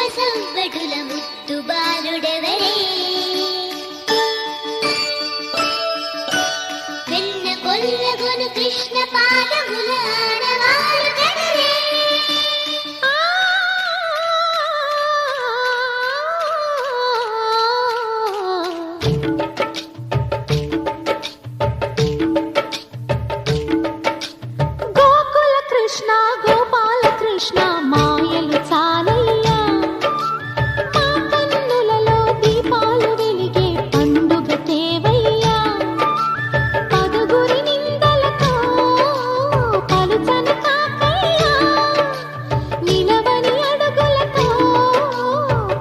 సవ్వడుల ముత్తు బాలుడెవరే వెన్న కొల్లగొను కృష్ణ పాదముల ఆడవారు కదరే గోకుల కృష్ణ గోపాల కృష్ణ మాయలు చాలయ్యా మా కన్నులలో దీపాలు వెలిగే పండుగ తేవయ్యా పదుగురి నిందలతో పలుచని కాకయ్యా నిలవని అడుగులతో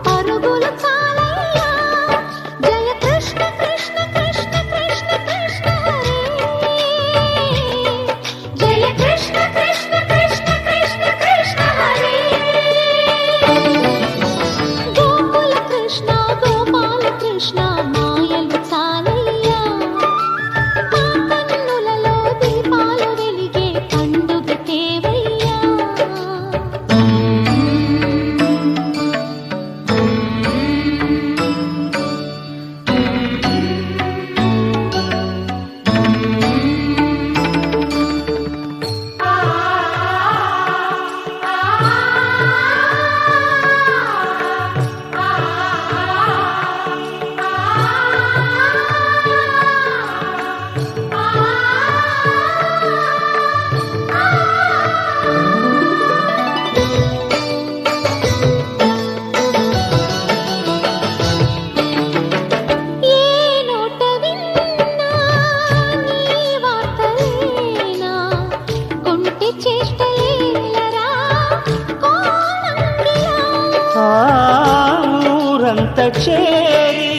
పరుగులు చాలయ్యా జయ కృష్ణ కృష్ణ కృష్ణ కృష్ణ కృష్ణ హరే జయ కృష్ణ కృష్ణ కృష్ణ కృష్ణ కృష్ణ హరే గోకుల కృష్ణ గోపాల కృష్ణ మాయలు చాలయ్యా మా కన్నులలో దీపాలు వెలిగే పండుగ తేవయ్యా ఏ నోట విన్నా నీ వార్తలేనా కొంటె చేష్టలేలరా కోణంగిలా ఊరంత చేరి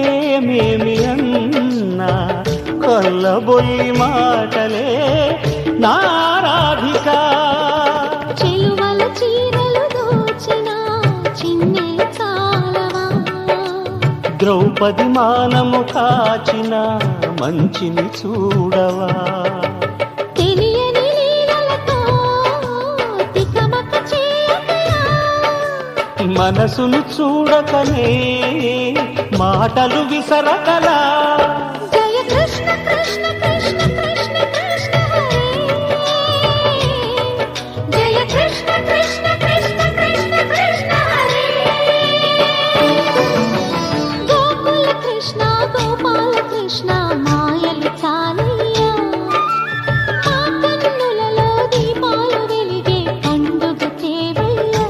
ఏమేమి అన్నా కొల్లబొల్లి మాటలే నారాధిక చెలువల చీరలు దోచిన చిన్నెలు చాలవా ద్రౌపది మానము కాచిన మంచిని చూడవా తెలియని లీలలతో తికమక చేయకయా మనసును చూడకనే మాటలు విసరకలా జయ కృష్ణ కృష్ణ కృష్ణ కృష్ణ కృష్ణ హరే జయ కృష్ణ కృష్ణ కృష్ణ కృష్ణ కృష్ణ హరే గోకుల కృష్ణ గోపాల కృష్ణ మాయలు చాలయ్యా మా కన్నులలో దీపాలు వెలిగే పండుగ తేవయ్యా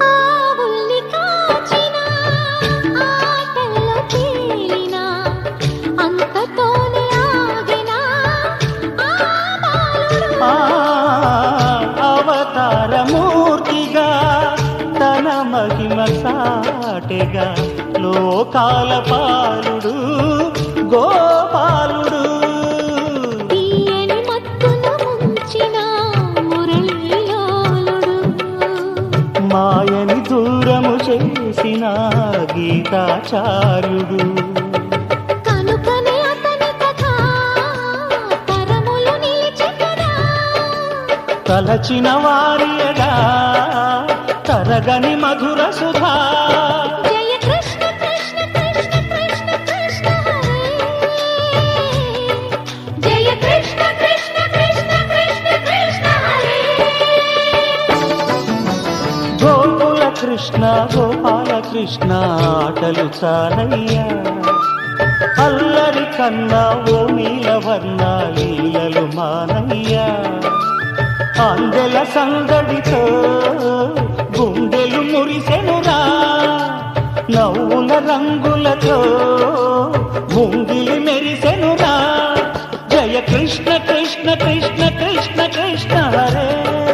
ఆవుల్ని కాచిన ఆటల్లో తేలిన అంతతోనే ఆగిన ఆ బాలుడు అవతారమూర్తిగా తన మహిమ సాటెగా లోకాల పాలుడు గోపాలుడు తీయని మత్తున ముంచిన మురళీలోలుడు మాయని దూరము చేసిన గీతాచార్యుడు కనుకనే అతని కథ తరములు నిలిచెదరా తలచిన వారియగా తరగని మధుర సుధా జయ కృష్ణ కృష్ణ కృష్ణ కృష్ణ కృష్ణ హరే జయ కృష్ణ కృష్ణ కృష్ణ కృష్ణ కృష్ణ హరే గోకుల కృష్ణ గోపాల కృష్ణ ఆటలు చాలయ్యా అల్లరి కన్నా ఓ నీలవర్ణ లీలలు మానయ్యా అందెల సందడితో గుండెలు మురిసెనురా నవ్వు రంగులతో ముంగిలి మెరిసెనురా జయ కృష్ణ కృష్ణ కృష్ణ కృష్ణ కృష్ణ హరే